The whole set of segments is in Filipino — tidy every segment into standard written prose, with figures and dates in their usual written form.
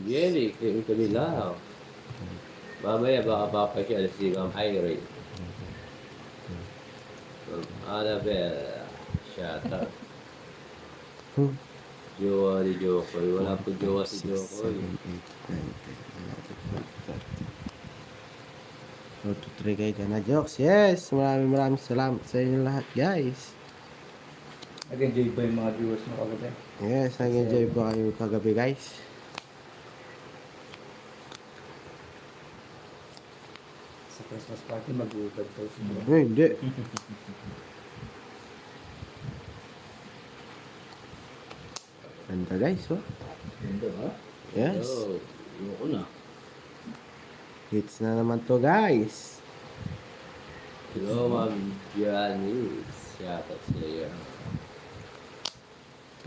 Jelly, yung kabila. Mamaya baka papasyal si Ma'am Irene. Annabelle, shout out. Jowa ni Jokoy. Wala po jowa si Jokoy. 4 to 3 kayo ka na, jokes. Yes, maraming salamat sa inyo lahat, guys. Nag-enjoy ba yung mga viewers mo kagabi? Yes, nag-enjoy po kayo kagabi, guys. Sa Christmas party, mag-uubad daw siguro. Hindi. Ganda, guys, oh. Ganda ba? Yes. Ayoko na. Hits na naman to, guys. Hello, Ma'am Janice. Shout out sa iyo.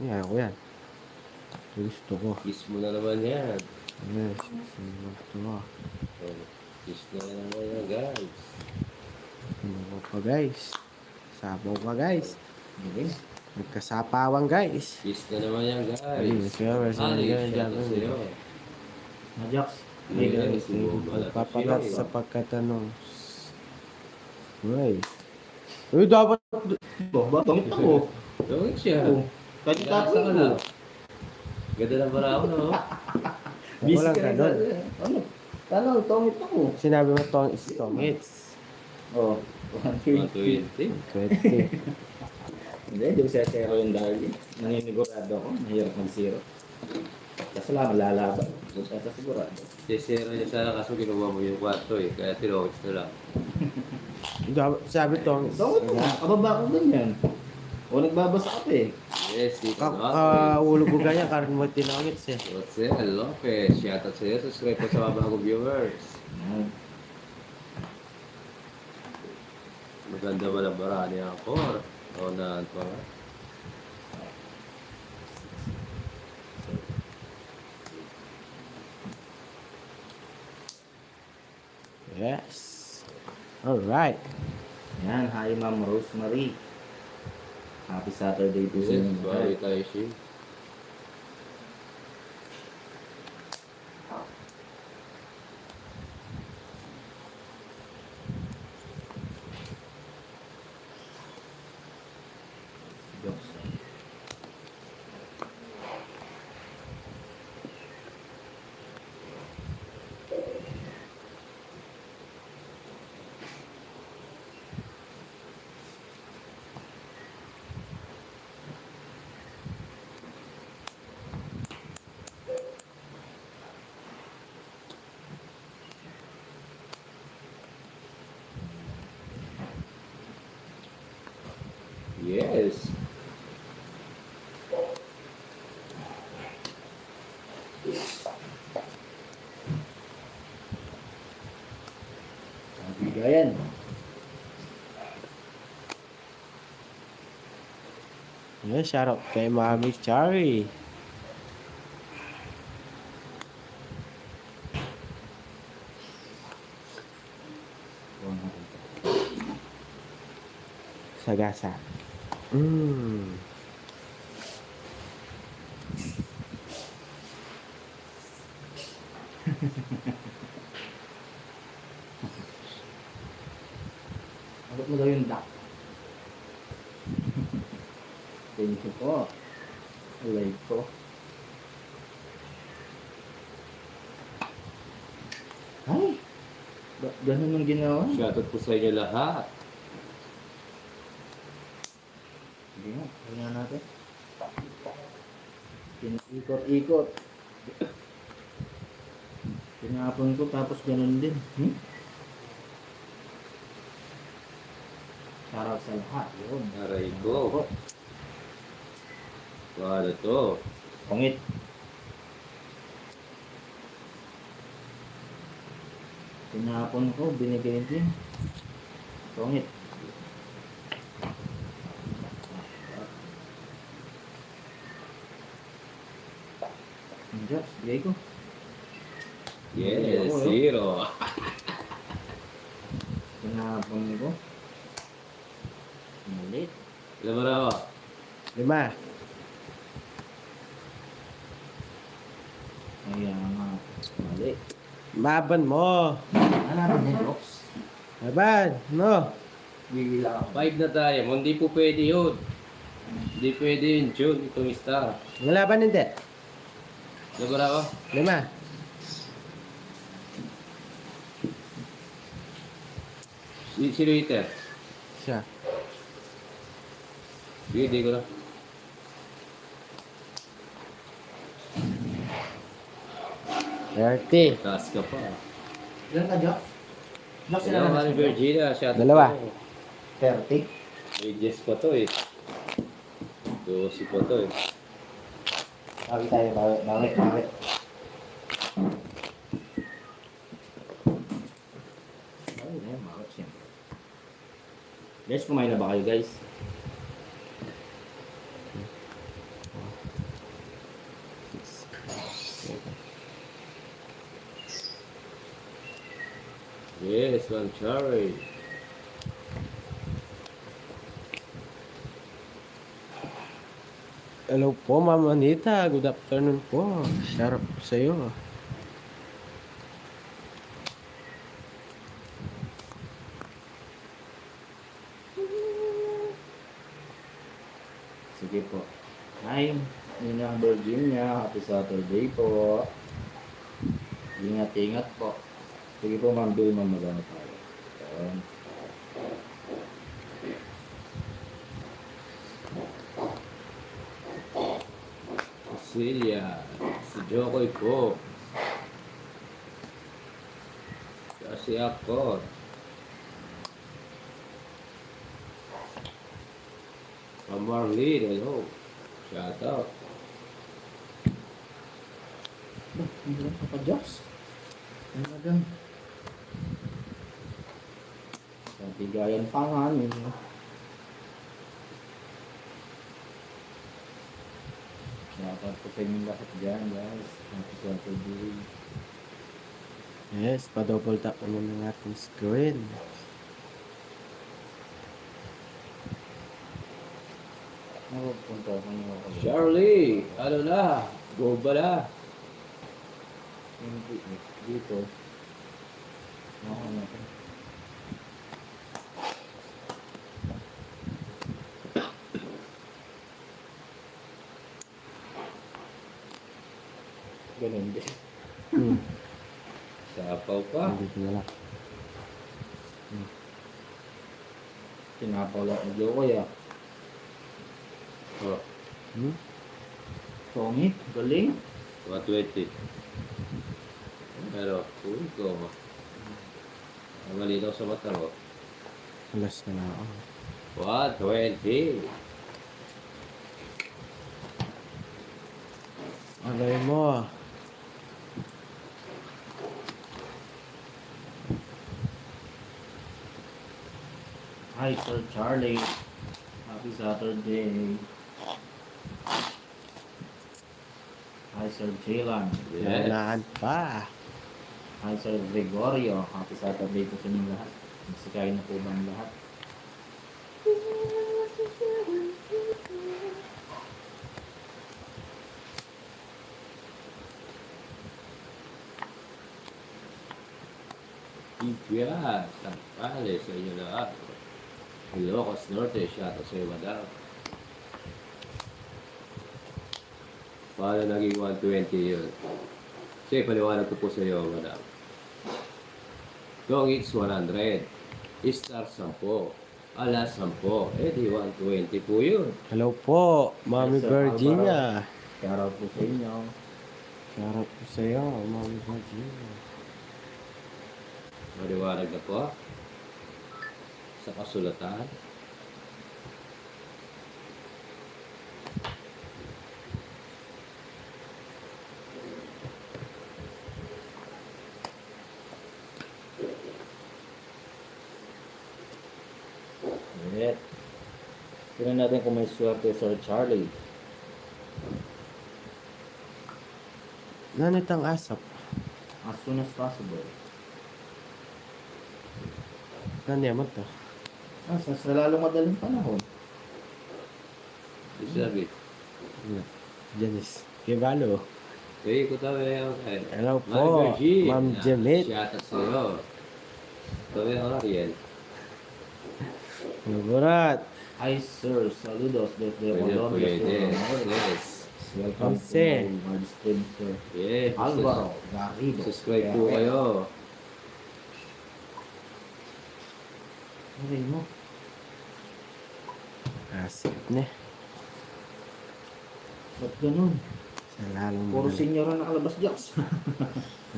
Yan ko yan. Gusto ko. Kiss mo na naman yan. Yes, gusto ko. Kiss na naman yan, guys. Ano pa, guys? Sabaw pa, guys. Hindi. Nagkasapawang, guys. Kiss na naman yan, guys. Ayun, sir. Shout out sa iyo. Majax. Yes, Papagat sa pagkatanong. Uy. Uy, dapat... Ba? Tangit ako. Tawag siya. Kahit Gasa ka tapos na. ko. Ganda na para ako, no? Walang ganon. Ano? Tanong, tangit ako. Sinabi mo tong is tongits. Oh, 120. 120. 20. Hindi, di ko siya zero yung dahil. Naninigurado ako, mahirap mag-zero. Kaso lang, lalaban. Doon siya sa sigurado. Sisira niya sana kaso ginawa mo yung 4 eh. Kaya tinokits na lang. Sabi tong is... Tangit ko, kababa ko ganyan. O nagbabasa ka pa eh. Yes, dito na. Ulog ko ganyan, karon mo tinongits eh. Rosel Lopez. Shout out sa iyo. Subscribe po sa mga bagong viewers. Maganda ba ng barani ako? O na pa nga. Yes. Alright. Yan, hi Ma'am Rosemary. Happy Saturday to Kasi you. bawi tayo siya. Yes. Bigayan. Yes, shout out kay Mami Chari. Sagasa. Abot mo daw yung duck. Thank you po. Alay ko. Ay! Ganun ang ginawa? Shout out po sa inyo lahat. Hindi nga. Tingnan natin. Ikot-ikot. Tinapon ko tapos ganun din. Sarap sa lahat. Yun. Aray ko. Wala to. Pangit. Tinapon ko, binigay din. Pangit. Jobs, bigay ko. Yes, Ako, 0. Tinapon ko. Malit. Ilan ba na ako? 5. Kaya nga. Mali. Maban mo. Ano ba niya, Jokes? Maban, no? Bibila ako. 5 na tayo. Hindi po pwede yun. Hindi pwede yun, June. Itong star. Ang laban hindi. Nabara ko? 5. Si Luiter. Siya. Sige, di ko na. Thirty. Taas ka pa. Ilan ka, Jokes? Jokes, Kailangan ka ni Virginia. Shot 2. 30. May Jess pa to eh. 12 pa to eh. Bawi tayo, bawi. Bawi na yun, bawi siyempre. Guys, kumain na ba kayo, guys? Yes, one cherry. Hello po, Ma'am Anita. Good afternoon po. Shout out sa iyo. Sige po. Hi, Ninang Virginia. Happy Saturday po. Ingat po. Sige po, Ma'am Bill, magano tayo. Ayan. Celia. Si Jokoy po. Kasi ako. Marlene, hello. Shout out. Hindi lang pa Diyos. Ano na gan? Sa bigayan pa nga ninyo. Shoutout po sa inyong lahat dyan, guys. Happy Saturday. Yes, pa-double tap naman ng ating screen. Punta ko nyo ako. Charlie, ano na? Go ba na? Hindi, dito. Ako na ito. Ganun din. Sapaw pa. Hindi ko na lang. Tinapaw lang ng Jokoy ah. Oh, Songit, galing. 120. Pero, uy ko. Ang malinaw sa mata mo. Alas na lang ako. 120. Alay mo. Hi, Sir Charlie. Happy Saturday. Hi, Sir Jaylan. Yes. Naunahan pa. Hi, Sir Gregorio. Happy Saturday po sa inyong lahat. Magsikain na po ba ang lahat? Ipiat. Tampale sa inyo lahat. Ilocos Norte. Shout out sa iyo, madam. Paano naging 120 yun? Kasi paliwanag ko po sa iyo, madam. Dong it's 100. Star 10. Alas 10. Eh di 120 po yun. Hello po, Mami Yes, Sir Virginia. Shoutout po sa inyo. Shout out po sa iyo, Mami Virginia. Maliwanag na po. Sa kasulatan. Alright. Tingnan natin kung may swerte Sir Charlie. Nanit ang asap. As soon as possible. Nandiyan mo to. Sa lalong madaling panahon. Sabi. Janice. Kibalo. Hey, ko tayo yung Hello po, Ma'am Jemit. Shout out sa'yo. Tayo yung Ariel. Murat. Hi sir, saludos desde Pwede, Colombia, pwede. sir. Yes. Welcome Jose. to my live stream, sir. Yeah. Alvaro Garrido. Subscribe po kayo. Okay mo. Asip na. Ba't ganun? Sa lalong Puro senior ang nakalabas, Joks.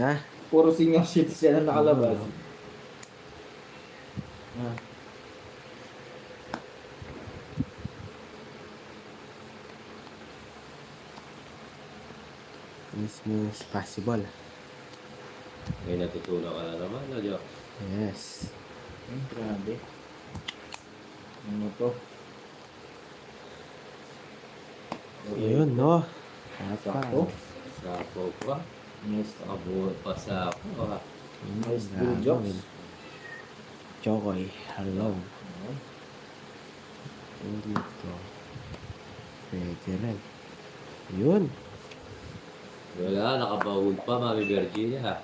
Ha? Puro senior citizen ang nakalabas. Ah. This means possible. May natutunan ka na naman, no, Jo? Yes. Grabe. Ano to? Yun, no? Sakto. Sapo pa. Nice. Nakabuhat pa sa ako. Ah. Nice good jokes. Chokoy, hello. Okay. Dito. Pwede rin. Yun. Wala, nakabahul pa, Mami Virginia.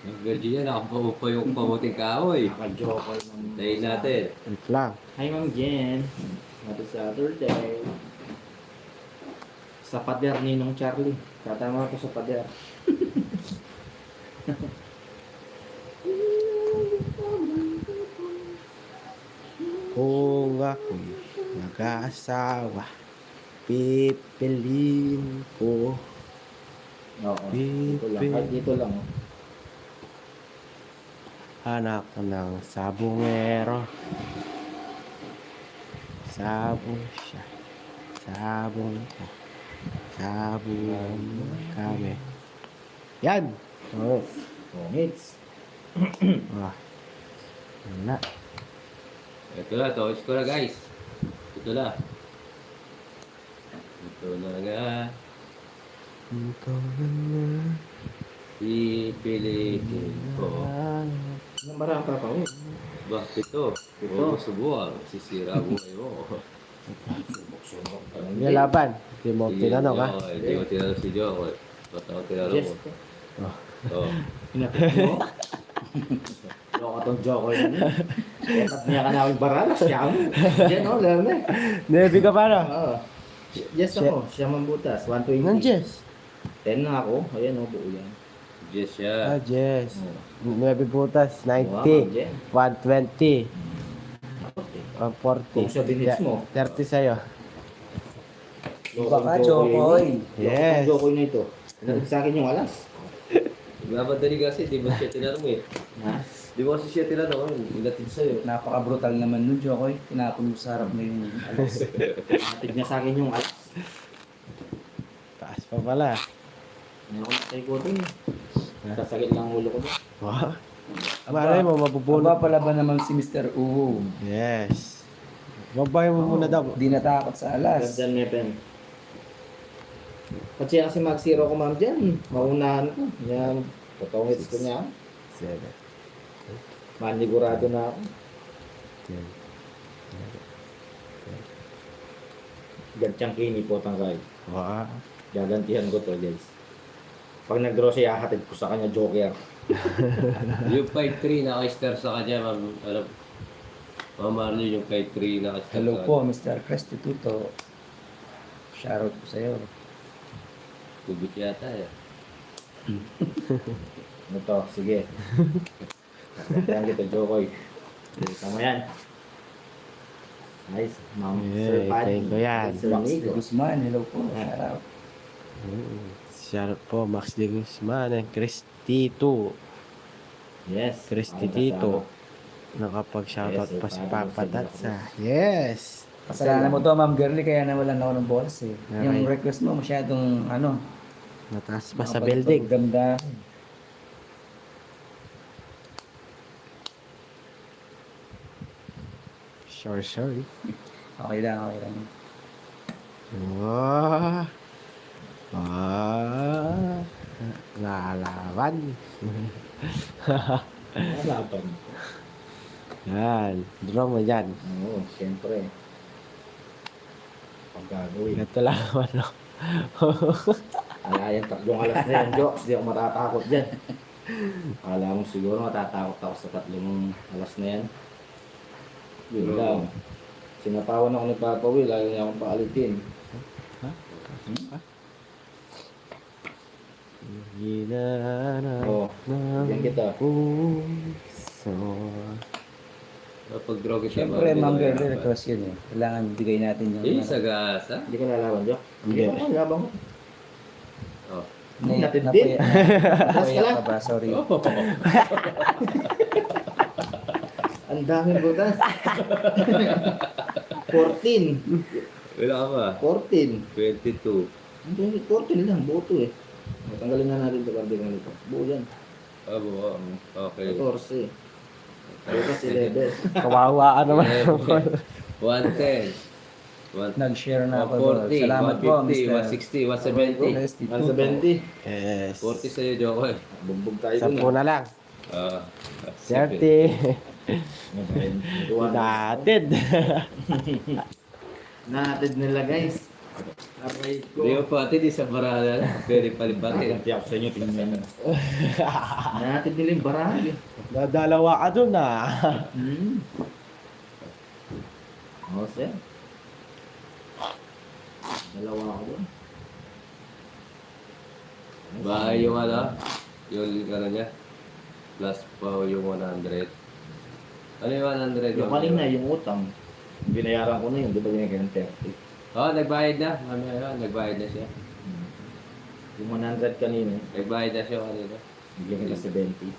Mami Virginia, nakabahul pa yung pamuting kahoy. Naka-joker ng... Tayin natin. Wait lang. Hi, Ma'am Jen. Happy Saturday. Sa pader ni Nong Charlie. Tatama ko sa pader. Kung ako'y nag-aasawa, pipiliin ko. Oo. Dito lang. Kahit dito lang. Oh. Anak ng sabungero. Sabong siya. Sabong ko. Sabong kami. Yan! Oh. Oh, hits. Ah. Wala. Ito na, toys ko na guys. Ito na. Ito na nga. Ikaw na Pipiliin ko. Marami pa pa. Bakit ito? Ito, subukan. Sisira buhay mo. Subok-subok. May laban. Hindi mo tinanong ha. Hindi ko tinanong si Joe. Ba't ako tinanong Yes. mo? Oh. Oh. Pinapit mo. Loko tong joker na niya. At niya ka namin baralas. Siya mo. Diyan o, lalo na. Nebi ka para. Oo. Yes ako. Siya mambutas. 120. Nang Jess. 10 na ako. Ayan o, buo yan. Yes, Ah, siya. Jess. Oo. 9 butas. Wow, 90. Jen. 120. Okay. 140. Kung sa binits mo. 30 sa'yo. Iba ka, Jokoy. Yes. Jokoy na ito. Pinatid sa akin yung alas. Nagmamadali kasi, di ba siya tinanong eh. Ha? Di ba kasi siya tinanong, ilatid sa'yo. Napaka-brutal naman nun, Jokoy. Tinapon mo sa harap mo yung alas. Pinatid niya sa akin yung alas. Taas pa pala. Ngayon ko na ko din. Sasakit lang ang ulo ko doon. Wow. Malay mo, mabubunot. Aba pala ba naman si Mr. Uhu? Yes. Babay mo muna daw. Di natakot sa alas. Gandyan may pen. Kasi mag-zero ko ma'am dyan. Maunahan ko. Yan. Totoong hits ko niya. 7. Manigurado na ako. 10. Gantyang kini po tangkay. Wow. Gagantihan ko to guys. Pag nag-draw siya, hatid ko sa kanya joker. Yung 5-3 naka-star sa kanya, ma'am. Ano, Ma'am Marley, yung 5-3 naka-star Hello sa po, Mr. Crestituto. Shoutout po sa'yo. Tubig yata eh. Ano to? Sige. Gantihan kita, Jokoy. Tama yan. Nice. Ma'am Sir Yeah, Paddy. thank you yan. Sir Max de Nico. Guzman, hello po. Shoutout. Shout po, Max de Guzman and Cristito. Yes. Cristito. Nakapag-shoutout Yes, pa si paano Papa sa Datsa. Yes. Kasalanan mo to, Ma'am Girlie, kaya nawalan ako ng bolas eh. Okay. Yung request mo masyadong, Mataas pa sa building. Ganda. Sure, sorry. Okay lang, okay lang. Wow. Ah. Lalaban. Laban. Yan. Draw mo dyan. Oo, siyempre. Pag gagawin. Ito lang ano. Kaya yung tatlong alas na yan, Jokes. Di ako matatakot dyan. Akala mo siguro matatakot ako sa tatlong alas na yan. Yun lang. Sinatawan ako ni Papa Will, ayaw niya akong paalitin. Ginana Oo, yan kita. puso. Kapag droga siya, Siyempre, bakit Ma'am hindi Girl, ko request yun eh. Kailangan bigay natin yung... Eh, sagasa. Hindi ka lalaban, Jok? Hindi. Hindi ko lalaban ko. Oh. Natid din. Alas ka lang. ka ba? Sorry. Oh. Ang daming butas. 14. Wala ka ba? 14. 22. Hindi, 14 lang. Buo to eh. Tanggalin na natin ito. Kardigan nito. Buo yan. Ah, buo. Okay. 14. Bukas 11. Kawawa ka naman. 110. Nag-share na ako. 140, Salamat po, 150, Mr. 160, 170. 170. Yes. 40 sa'yo, Joko. Bumbog tayo dun. 10 na lang. Ah, 30. Tuwan. Natid. Natid nila guys. Aray ko. Hindi mo pati di sa baralan. Pwede palibatin. Ganti ako sa inyo. Tingnan nyo. Natid nila yung barangay. Dadalawa ka dun ah. Oo, sir. Dalawa ako doon. Bahay yung yung ano niya. Plus pa yung 100. Ano yung 100? Yung kanina, yung utang. Binayaran ko na yun. Di ba binigyan ng 30? Oh, nagbayad na. Mamaya, nagbayad na siya. Yung 100 kanina, Nagbayad na siya kanina. bigyan kita 70.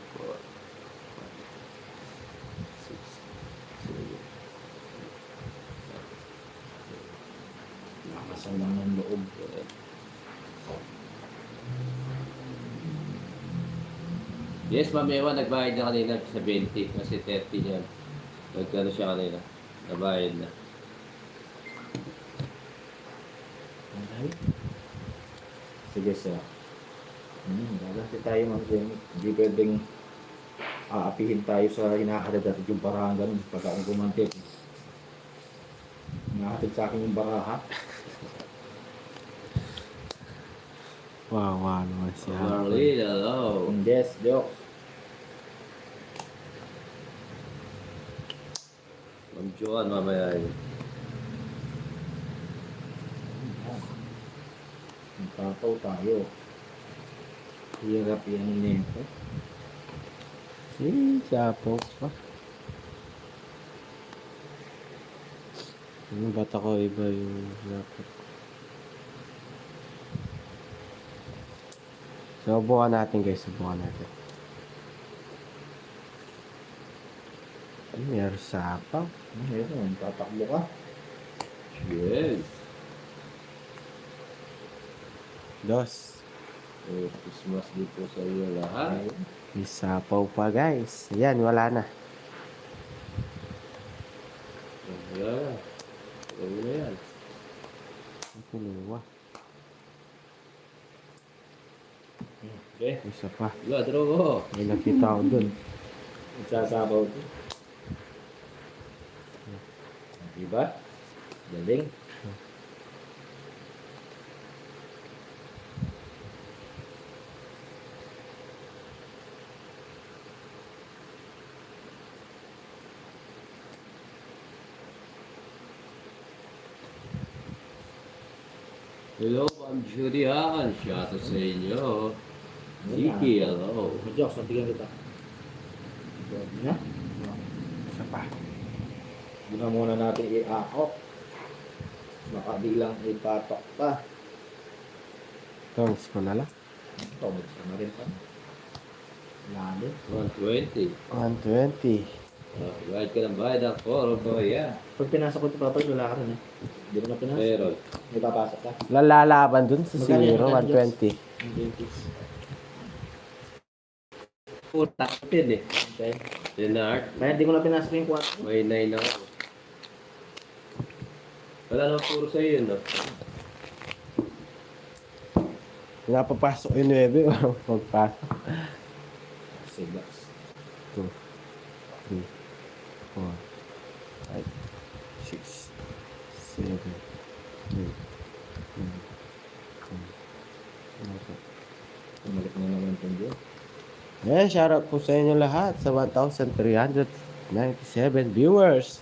Lakasan lang ng loob. Yes, Ma'am Ewa, nagbayad na kanina sa 20 kasi 30 niya. Nagkano siya kanina. Nabayad na. Okay. Sige, sir. Gagasi tayo, Ma'am Jenny. Hindi pwedeng aapihin tayo sa hinahatid natin yung barahan ganun. Pagka akong gumantit. Hinahatid sa akin yung baraha. Wawa naman siya. Marlene, hello. Yes, jokes. Ma'am Joan, mamaya yun. Tataw tayo. Hirap yan nito. Eh, siyapo pa. Ano ba't ako iba yung laptop ko? Subukan natin guys, subukan natin. Meron sapaw. Meron, tatakbo ka. Yes. Dos. Eh, Christmas dito sa iyo lahat. May sapaw pa guys. Ayan, wala na. Ayan. Ayan na yan. Ang kuluwa. Okay. Isa pa. Wala, drogo. May nakita ko dun. Magsasabaw ko. Diba? Galing. Hello, Ma'am Judy Han. Shout out sa inyo. Ziki, hello. Jokes, nabigyan kita. Na? Isa pa. Hindi na muna natin i-akop. Baka di lang ipatok pa. Tongs ko na lang. Tobot ka na rin pa. Lalo. 120. 120. Bayad ka ng bayad ang poro ko, yeah. Pag pinasok ko ito, Papa, wala ka rin eh. Hindi mo na pinasok. Meron. May papasok ka. Lalalaban dun sa Magkano yan? zero, Magkano 120. Puta, pin eh. Okay. Dinart. Kaya hindi ko na pinasok yung 4. May 9 ako. Wala naman puro sa'yo yun, no? Napapasok yung 9. Pagpasok. 6. 2, 3, 4, 5, 6, 7, 8, 9, 10, Tumalik na naman itong Diyos. Shoutout po sa inyo lahat sa 1,397 viewers.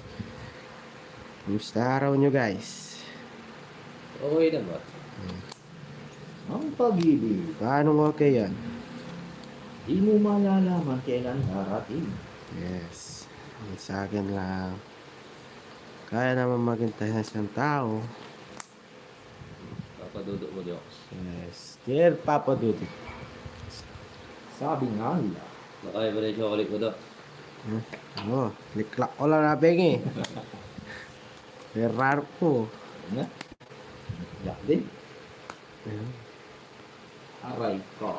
Kumusta araw nyo guys? Okay naman. Ang pag-ibig, Paano okay yan? di mo malalaman kailan darating. Yes. Yung sa akin lang. Kaya naman maghintay ng isang tao. Papadudok mo, Diyos. Yes. Dear Papa Dudu. Sabi nga nila, Nakaya ba na yung chocolate mo, Dok? Oh, liklak ko lang na bengi. Ferrar po. ano na? Yak din. Aray ko.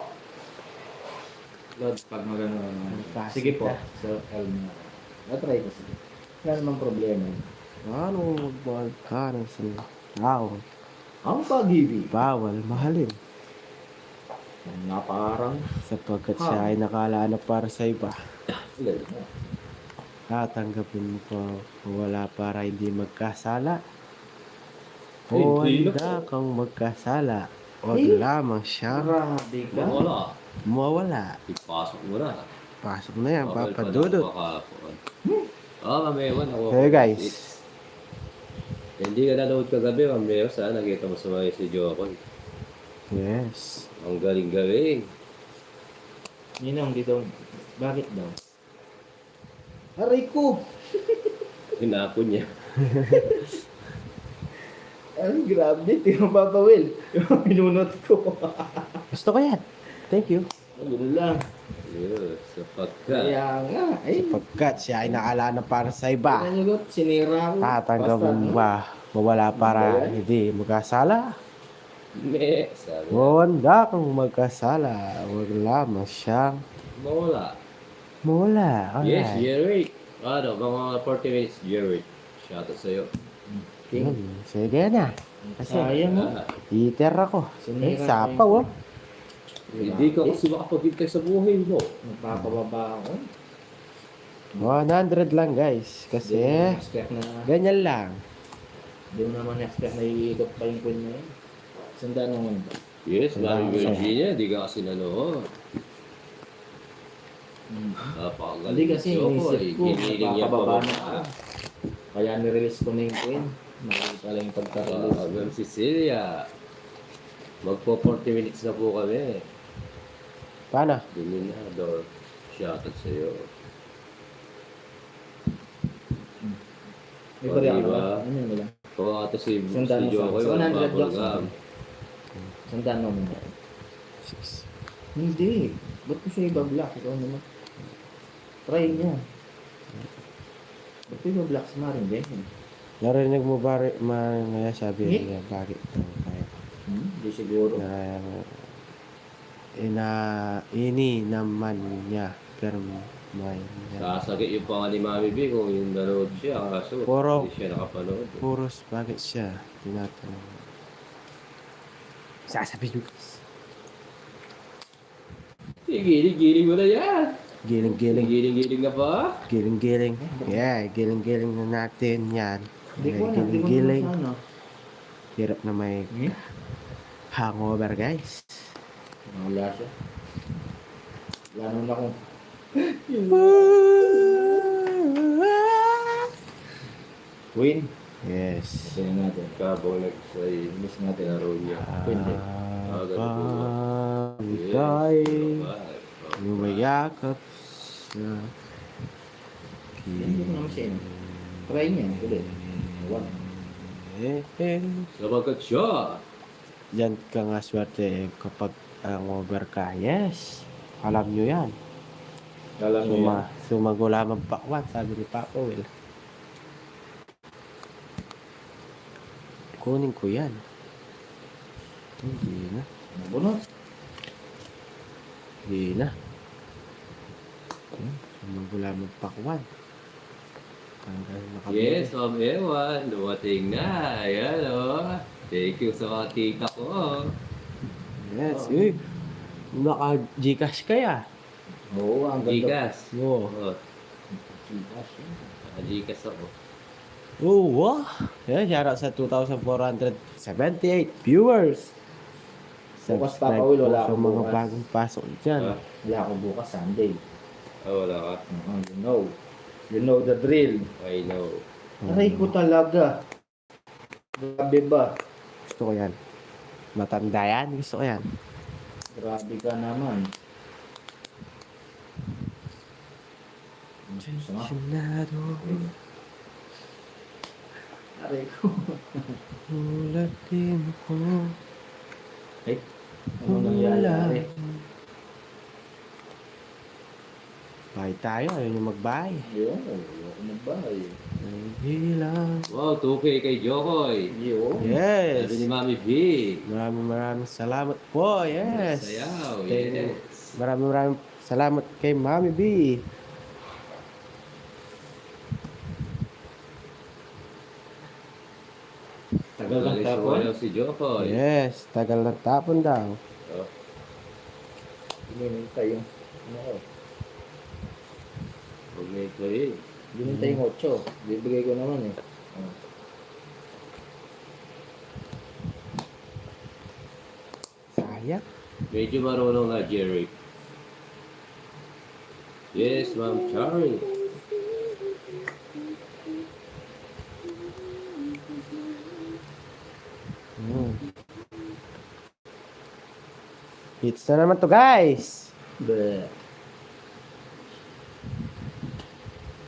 Lord, pag magano Plastic sige po, ka. sa Elmo. Na-try ko sige. Wala namang problema. Paano magmahal ka ng isang tao? Ang pag-ibig, Bawal mahalin. naparang Sapagkat siya ay nakalaan na para sa iba. ulit mo. Tatanggapin mo pa wala para hindi magkasala. Ay, O hindi handa kang magkasala. Huwag Eh? lamang siya Grabe ka. Wala. mawala. Ipasok mo na. Pasok na yan, Bawal Papa pa na Dudut. ako kahapon. Mamewan ako. Hey guys. Hindi ka nanood kagabi, Mameo. Sana nakita mo sa mga si Jokoy. Yes. Ang galing gawin. Ninong dito, bakit daw? Aray ko! Hinapon niya. Ay, grabe. Tingnan Papa Will. Yung pinunot ko. Gusto ko yan. Thank you. Ano lang. Yes, sapagkat. Kaya nga. Ay, Sapagkat siya ay nakalaan na para sa iba. Pinanugot, sinira ko. Tatanggapin mo ba mawala para hindi magkasala? Me, sabi. O handa kang magkasala. Huwag lamang siyang Mawala. mawala. Yes, Alright. Jerry. Ano, mga 40 minutes, Jerry. Shoutout sa'yo. King. Sige na. Kasi Sayang mo. Peter ako. Sinira ko Sapaw yung- oh. Hindi ka kasi makapaghintay sa buhay mo. Nagpapababa ako. 100 lang guys. Kasi Expect na, ganyan lang. di mo naman expect na iikot pa yung queen na yun. Sandaan naman ba? Yes, Mami Salamat. Virginia, di ka kasi nanood. Napakagaling. Hindi kasi Jokoy. inisip ko, Giniling niya pa napapababa ba? na ako. Kaya nirelease ko na yung queen. Nakita lang yung pagka-release. Ma'am Cecilia. Magpo 40 minutes na po kami. Paano? Dominador. Shoutout sa'yo. May bariya ka na Diba? ba? Ano yun nila? Kung ako si Sandaan mo sa Jokoy, 100 bubble blocks. gum. Sandaan mo muna. Hindi. Ba't ko siya iba-block? Ikaw naman. Try niya. Ba't ko iba-block si Marin din? Narinig mo ba Maya sabi Eh? niya bakit kaya Hindi siguro. na ini naman niya pero may Sasagit yung pangalan ni Mami B kung yung nanood siya. Kaso, Puro- hindi siya nakapanood. puros bakit siya tinatanong. Sasabihin ko. Giling-giling mo na yan. Giling-giling. Giling-giling na ba? Giling-giling. Yeah, giling-giling na natin yan. Hindi ko alam. Hindi ko Giling-giling. alam sana. Hirap na may hangover guys. Wala siya. Wala naman akong... Queen. Yes. Kasi natin. Kabong nagsay. Miss natin. Laro niya. Queen din. Habang Yes. ika'y Bye. lumayakap sa Hindi ko naman siya. Try niya. Ulit. Wag. Sabagat siya. Yan ka nga swerte kapag hangover ka. Yes. Alam nyo yan. Alam mo yan. Sumago lamang pakwan, sabi ni Papa Will. Kunin ko yan. Hindi na. Nabunot. Hindi na. Sumago lamang pakwan. Hanggang nakabili. Yes, Ma'am Ewan. Dumating na. Ayan o. Thank you sa mga tita ko. Yes. Uy. Naka-Gcash kaya. Oo, ang ganda. Gikas. Oo. Oh, Gcash. Gikas ako. Oh, wow. Yan, shoutout sa 2,478 viewers. Bukas, Subscribe Papa Will, po wala sa akong mga bukas. bagong pasok dyan. Ha? Wala ako bukas, Sunday. Wala ka. You know. You know the drill. I know. Aray ko talaga. Grabe ba? Gusto ko yan. Matanda yan. Gusto ko yan. Grabe ka naman. Gusto nga. Sinado. Aray ko. Ulatin ko. Ay, ano nangyayari? Bahay tayo. Ayaw nyo magbahay. Ayun, ayoko magbahay. Hilang. Wow, 2K kay Jokoy. Yun. Sabi ni Yes. Mami V. Maraming salamat po. Yes. Sayaw. Thank- Yes. Maraming salamat kay Mami B. Tagal lang Alis tapon. wala si Jokoy. Yes. Tagal na tapon daw. Oh. Ginintay yung, ano ko, Huwag na ito eh. ginintay yung 8. Bibigay ko naman eh. Oh. Sayang. Medyo marunong na, Jerry. Yes, Ma'am Charlie. Hits na naman to, guys. Bleh.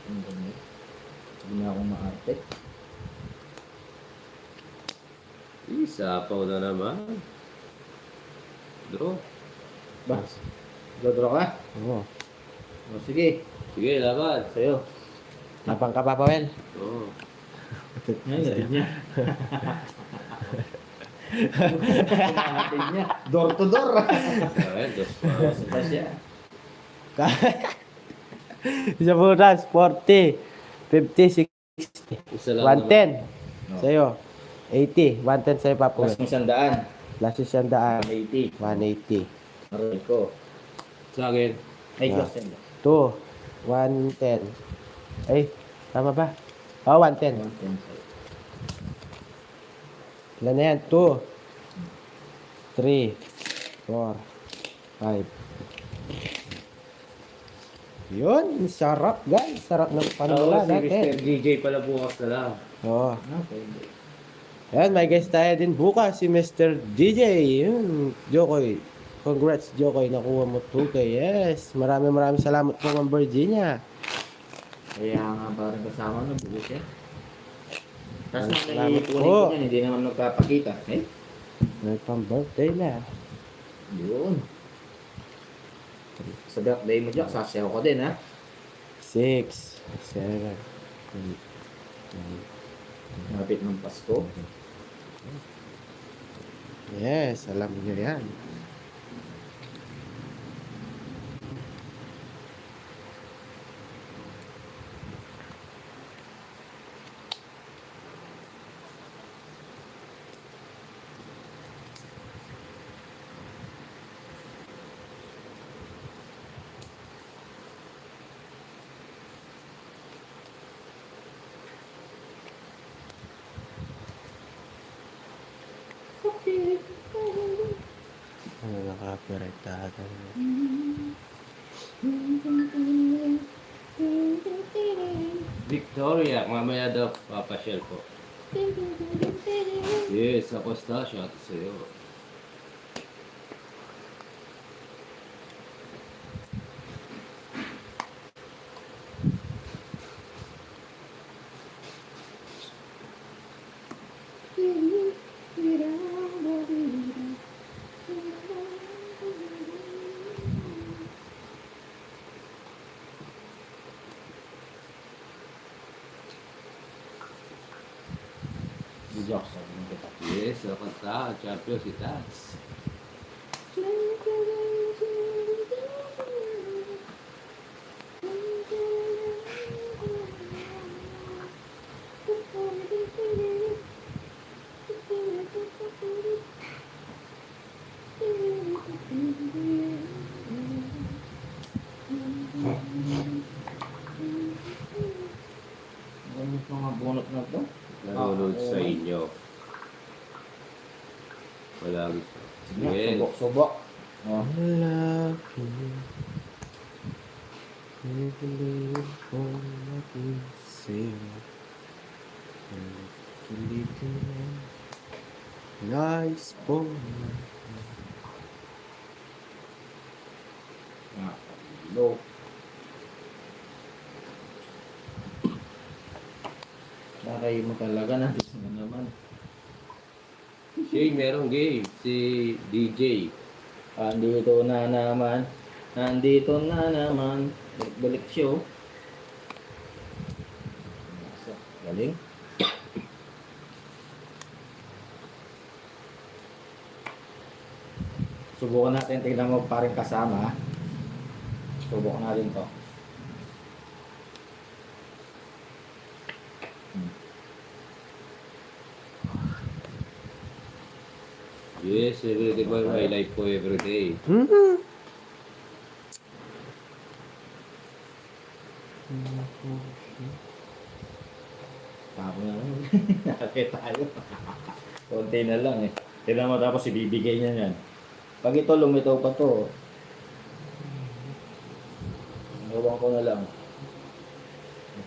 Ang dami. Hindi na ako maarte. Isapaw na naman. Draw. Ba? Dodro ka? Oo. O sige, Sige, laban. sa'yo. Tapang ka pa, Pawel. Oo. Ngayon, natin niya. Natin niya. Door to door. Ayan, dos pa. Basta siya. Isa po na, 40, 50, 60, Isa lang 110. No. Sa'yo. 80. 110 sa'yo, Papa. Plus mo 100. Last is yung daan. 180. 180. Aray ko. Sa akin. Ay, Ah. plus 10. 2. 110. Ay, tama ba? Oh, 110. 110 sa'yo. Ilan na yan? 2, 3, 4, 5. Yun, sarap guys. Sarap ng panula Si Mr. natin. DJ pala bukas na lang. Oh. Okay. Yan, may guest tayo din bukas si Mr. DJ. Yun, Jokoy. Congrats, Jokoy. Nakuha mo 2K. Yes. Maraming salamat po, Ma'am Virginia. Kaya nga parang kasama na bulo siya. Tapos nang Salamat naiipunin po. ko yan, hindi naman nagpapakita. Eh? May pang-birthday na. Yun. Sa birthday mo, Jack, sasayaw ko din, ha? 6, 7, 8, Malapit ng Pasko. Yes, alam niyo yan. Ano naka-copyright tayo. Victoria, mamaya daw papasyal po. Yes, ako Stasha at sa'yo. Si Jack, sabi mo kita. Yes, ako ta, champion si Tats. Ano mga bunot na to? Nanonood sa inyo. Wala gusto. Sige subok. Oh. I love you. I believe all I can say. Nice boy. Ah, low. Bakay mo talaga na. Ano naman. Shane, meron gay. Si DJ. Andito na naman. Nandito na naman. Balik show. Galing. Subukan natin. Tignan mo pa rin kasama. Subukan natin to. Yes, everyday boy, my life ko everyday. Tapos na lang. Nakakita tayo. Konti na lang eh. Tignan mo tapos ibibigay niya yan. Pag ito lumitaw pa to. Gawang ko na lang.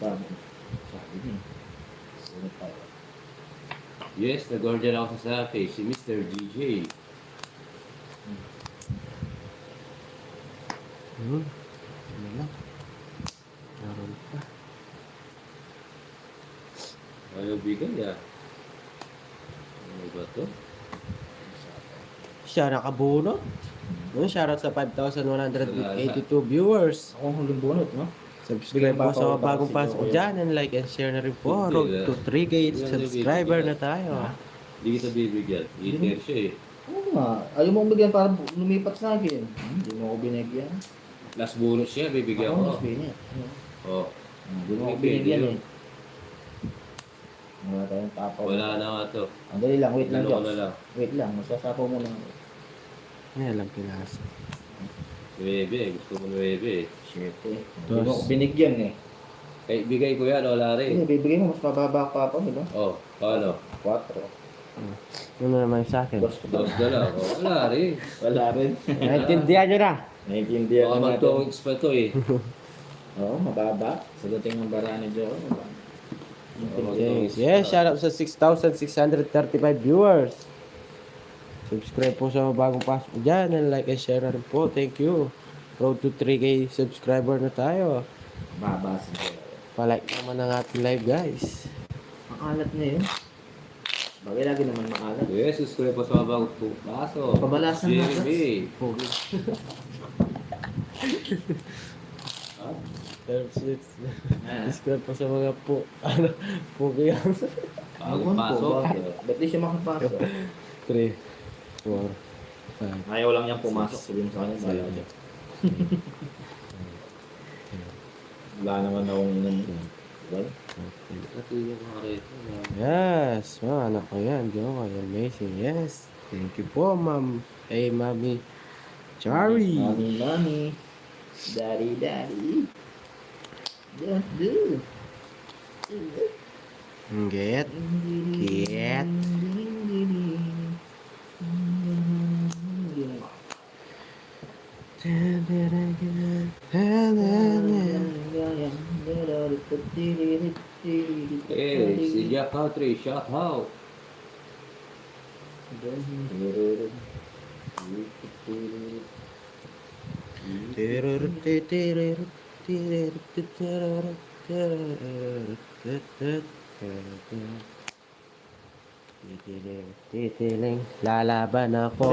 Sabi niya. Sunod tayo. Yes, nag-order ako sa Sapi, si Mr. DJ. Ano lang? Meron pa. Ayaw bigay ah. Ano ba to? Siya nakabunot. Shoutout sa 5,182 viewers. Ako ang huling bunot, no? Subscribe po sa bagong pasok dyan and like and share na rin po. Road to 3K subscriber na tayo. Hindi kita bibigyan. Eater siya eh. Oo nga. Ayaw mo akong bigyan para lumipat sa akin. Hindi mo ako binigyan. Last bonus siya, bibigyan Ako ko. mas binigyan. Oh, Hindi mo ako binigyan eh. Wala tayong tapaw. wala na nga to. Andali lang, wait lang, Dalawa Joks. na lang. Wait lang, masasapaw mo lang. Ngayon lang pinasa. 9, gusto mo 9 eh. Shit eh. Hindi mo ako binigyan eh. Kaya bigay ko yan, wala Hindi, rin. bibigay mo, mas mababa pa ako, di ba? Oh, paano? 4. Ano naman sa akin? Dos Dos na lang. Oh, wala rin. Wala rin. Naintindihan nyo na. Naiintindihan Baka na natin. mag-2 pa to eh. Oo, mababa. Sagutin ng bara ni Joe. Thanks. Yes, shoutout sa 6,635 viewers. Subscribe po sa bagong pasok dyan and like and share na rin po. Thank you. Road to 3K subscriber na tayo. Baba si Joe. Palike naman ang ating live guys. Makalat na yun. Bagay lagi naman makalat. Yes, subscribe po sa bagong paso. Pabalasan na, Jeremy. Pogi. Ah, Subscribe po sa mga po. Ano? Pogi yan. bagong pasok. Ba't di siya makapasok? 3, 4, 5. Ayaw lang niyang pumasok. Sabihin sa kanya, bala siya. Wala naman akong well, Ito yung mga rito. Yes, anak ko yan, Joe. Amazing, yes. Thank you po, ma'am. Hey, mami. Chari. Mommy, mommy. Daddy, daddy. Don't do. Get. Get. Eh, si Jack Country, shout out. Titiling, lalaban ako.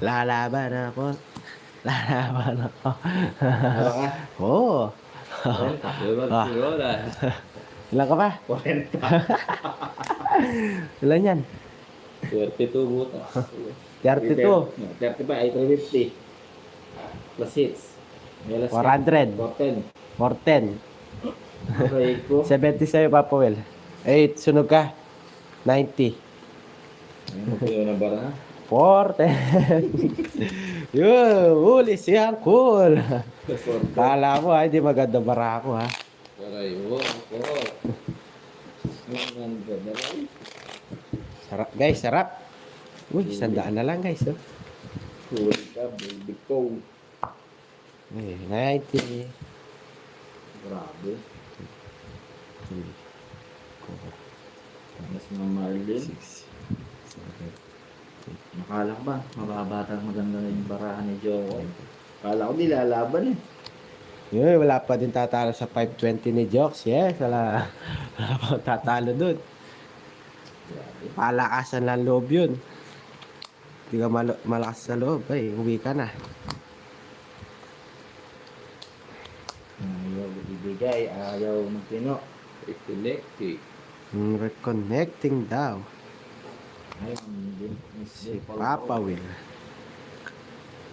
Lalaban ako. Lalaban ako. Oo. Diba, Ah. si Rola. Ilan ka pa? 40. Ilan yan? 32 butas. 32. 35 ay 350. Plus hits. 400. 410. 410. Okay ko. 70 sa'yo, Papa Will. 8, sunog ka. 90. Ano po yun na bara? 410. Yun, huli si Uncle. Kala mo, ay, di maganda bara ako, ha? Aray, oh. Sarap, guys, sarap. Uy, 100 na lang, guys, oh. Huli ka, baby ko. Eh, 90. Grabe. 3, Mas mga Marlin. 6, 7, Nakala ko ba, mababata maganda na yung barahan ni Joe. Kala ko nilalaban eh. Yun, wala pa din tatalo sa 520 ni Jokes. Yes, wala. Wala pa tatalo dun. Grabe. Palakasan lang loob yun. Hindi ka malakas sa loob. Ay, uwi ka na. Ayaw ibigay, ayaw magtino. Reconnecting. Reconnecting daw. Ay, hindi. Si Papa Will.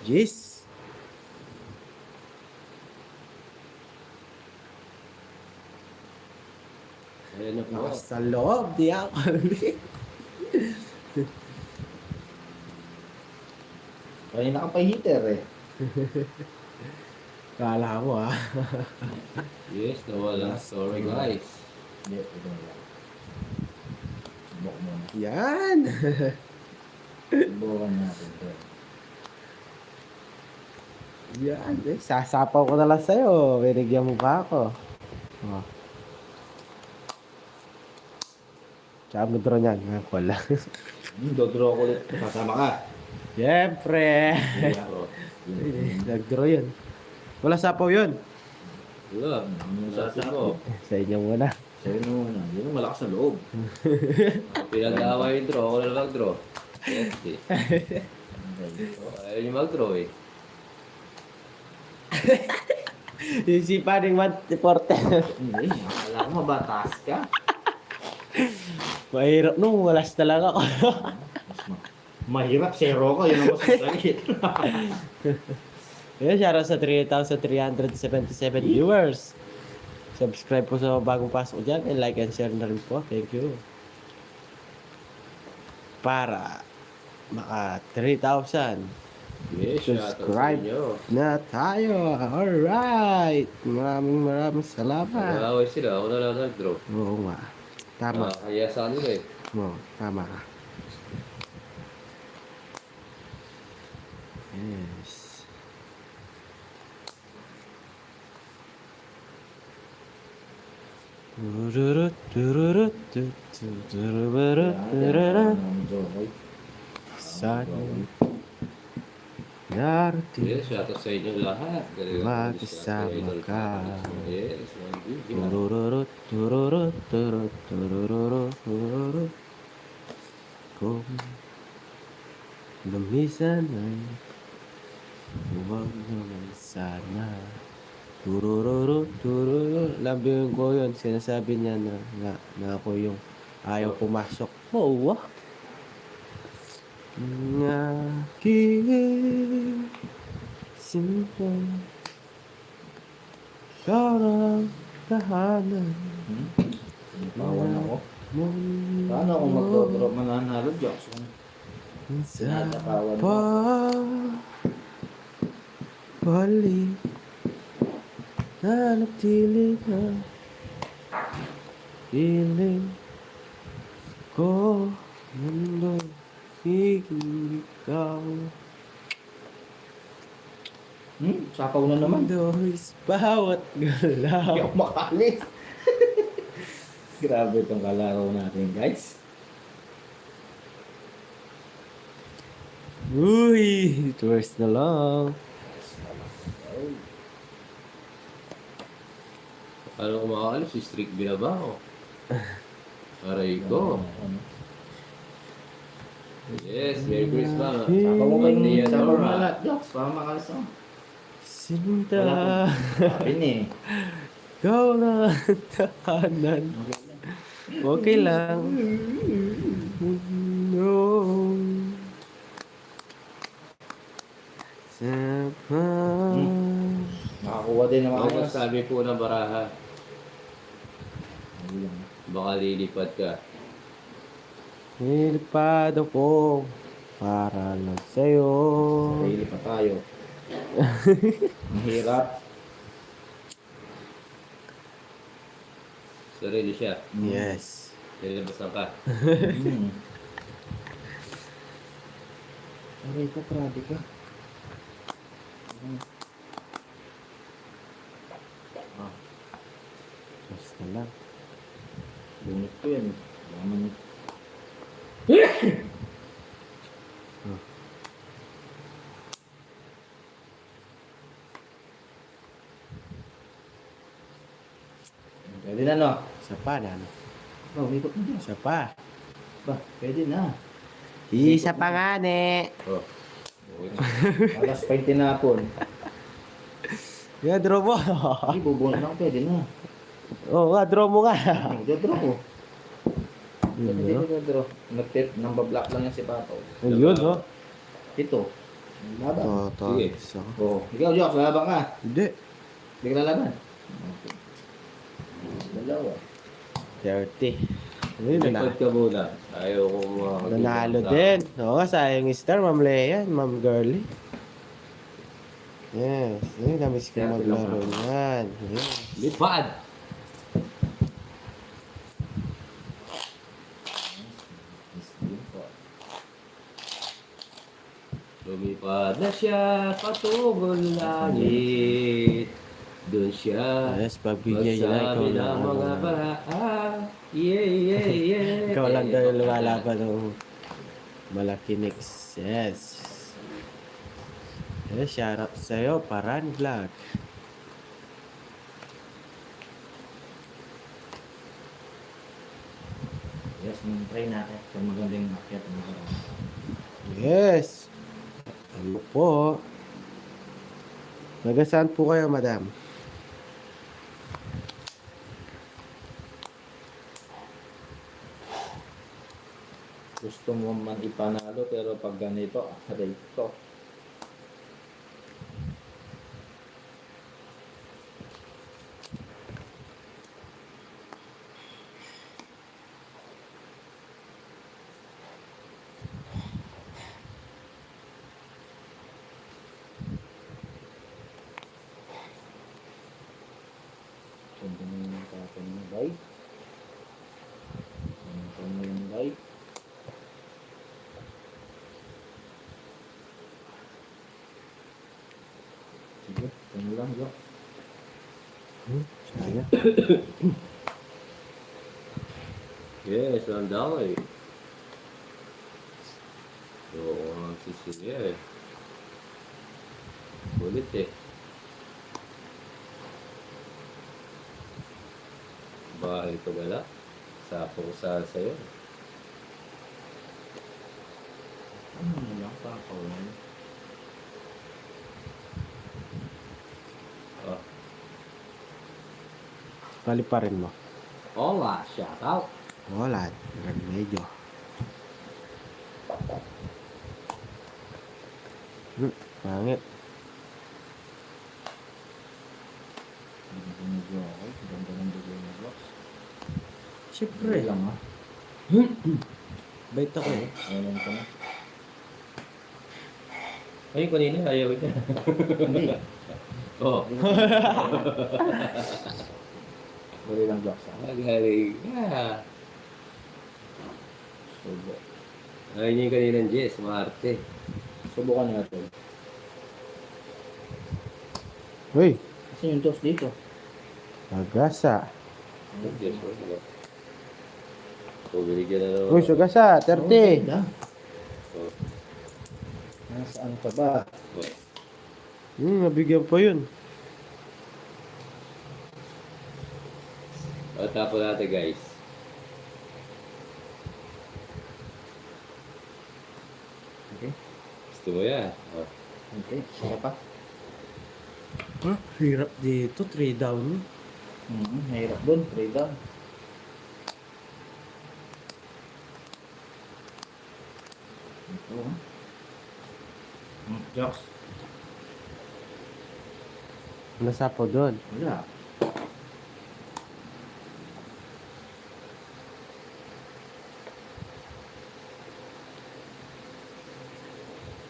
Yes. Ayan na po. Lakas sa loob. Di ako. Kanina ka pa heater eh. Kala mo ah. Yes, nawala. Sorry guys. Hindi, ito na lang. Subok mo na. Yan. Subukan natin ito. Yan. Eh, sasapaw ko na lang sa'yo. Binigyan mo pa ako. Oh. Tsaka mo draw niyan. Ngayon ko lang. Dodraw ko ulit. Sasama ka. Siyempre. Oh, Nag-draw yun. Wala sapaw yun. wala. Yung Sabi sasama mo. Sa inyo muna. Sa'yo muna. Yun ang malakas sa loob. Pinag-aaway yung draw. Ako na mag-draw. Yes, eh. Ayaw niyo mag-draw eh. Yung sipa ng 140. Hindi. Akala ko mabatas ka. Mahirap nung walas talaga ako. Mahirap, zero ka. Yun ang masasakit. Yun, shoutout sa 3,377 viewers. Subscribe po sa bagong pasok dyan. And like and share na rin po. Thank you. Para maka 3,000 Yes, shoutout sa subscribe inyo. na tayo. Alright. Maraming salamat. Nag-aaway sila. Ako na lang nag-draw. Oo nga. Tama. Kaya sa kanila eh. Oo, tama ka. Yes. Tururut, tururut, tururut, tururut. Sana darating Yes, shoutout sa inyo lahat. Magsama ka. Yes, mag-video. tururut, tururut, tururut, tururut, tururut. Kung lumisan ay huwag naman sana. Tururut, tururut. Labihin ko yun. Sinasabi niya na ako yung ayaw pumasok. Oo, wah. Nga aking simple karang tahanan. Pawan ako. Mundo Paano kung magdodrop mananalo, Jackson? sa Natapawan mo. balik na natili na piling ko mundo'y ikaw. Sapaw na naman. Mundo'y bawat galaw. Hindi ako makalis. Grabe itong kalaro natin, guys. Uy, tours na lang. Ano kung makakalis? Si Strict binaba ako. Aray ko. Yes, Merry Christmas. Sapaw mo kayong Hindi yan sapaw Nora. na lahat, Jax. Para makalis ako. Sinta, Sabi ni. ikaw na ang tahanan. Okay lang. No. Sama. Nakakuha din naman Ako kayo. sabi po ng baraha, Ayun. baka lilipad ka. Nilipad ako para lang sa'yo. Sarili pa tayo. Ang hirap. Sarili siya. Yes. Nilibasan ka. Aray ko, grabe ka. Pwede na, no? Isa pa na. Ano? Oh, ikot mo dyan. Isa pa. Ba, pwede na. Isa pa nga, ne. Oh. Okay. Alas 20 na po. Yeah, draw mo. Ay, bubunot lang, pwede na. Oo nga, draw mo nga. Ay, draw ko. Yun, Pwede no? na draw. Nag-tip, nambablock lang yan si Pato. Yun, no? Ito. Laban. Sige. So, Oh, ikaw, Jox, laban ka. hindi. Hindi ka lalaban. Dalawa. 30. Ayun na. Ikot ka muna. Ayaw kong Nanalo din. Oo nga, sayang yung star, Ma'am Leia, Ma'am Girly. Yes. Ayun, namiss ko maglaro yan. Yes. Lipad! Lumipad na siya patungol langit. Doon siya Yes, pagbigyan niya na ikaw magsabi lang. ng mga baha. Yeah, yeah, yeah. Ikaw lang daw yung lumalaban ng malaki next. Yes. Yes, shout out sa'yo, Paran Vlog. Yes, try natin. Kung magandang akyat mo sa Yes. Ano po? Nagasaan po kayo, madam? gusto mo man ipanalo pero pag ganito, aray ko. Sundan mo yung kapon mo, bay. Sundan mo yung bay. Sige, ano lang, Jox. Sayang. Yes, ang dami. Oo, ang sisiya eh. Kulit eh. Bahay ko gala. Sapong sa sa'yo. Ano lang, pakaw lang. Oh. Pali pa rin mo. Hola, shout out. Wala. Medyo. Pangit. Ganda ng dugo ako. Ganda ng dugo ng Jox. Siyempre. lang, ha? Bait ako eh. Alam ko na. Ayun, kanina ayaw niya. Hindi. Oh. Dali lang, Jox, ha? Magaling ka. Subo. Ayaw niya yung kaninang Jess, Marte. Subukan natin. Uy, Kasi yung Jox dito. Agasa. Jess, wala. So, binigyan na naman. Uy, Sugasa, 30. Ganda. Oh. Nasaan ka ba? Oh. Nabigyan pa yun. O, tapos natin guys. Okay. Gusto mo yan? Oh. Okay. Kaya pa? Hirap dito, 3 down. Mahirap dun. Trade down. Ito, ha? Jox. Nasa po doon. Wala.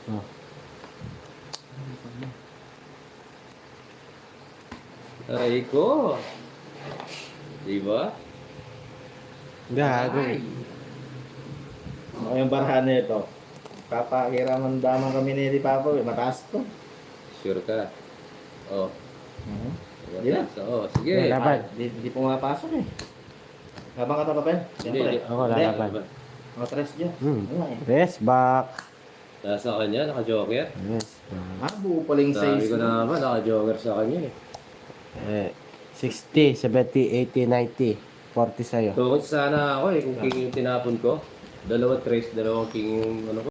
Oh. Aray ko. Diba? Gago. Ano yung barahan nito? Papakiraman damang kami ni Papa. Mataas to. Sure ka? Oh. Hindi na. Oh, sige. Wala. Laban. Di pumapasok eh. Laban ka ta, Papel? Hindi, hindi. Ako, lalaban. Mga tres dyan. Wala eh. Rest back. Nasa kanya, naka-joker. Yes. Ah, buo pala yung Sabi size. ko na naman, naka-joker sa kanya eh. 60, 70, 80, 90. 40 sa'yo. Tukot sana ako eh, kung king yung tinapon ko. Dalawa trace, dalawang king yung ano ko.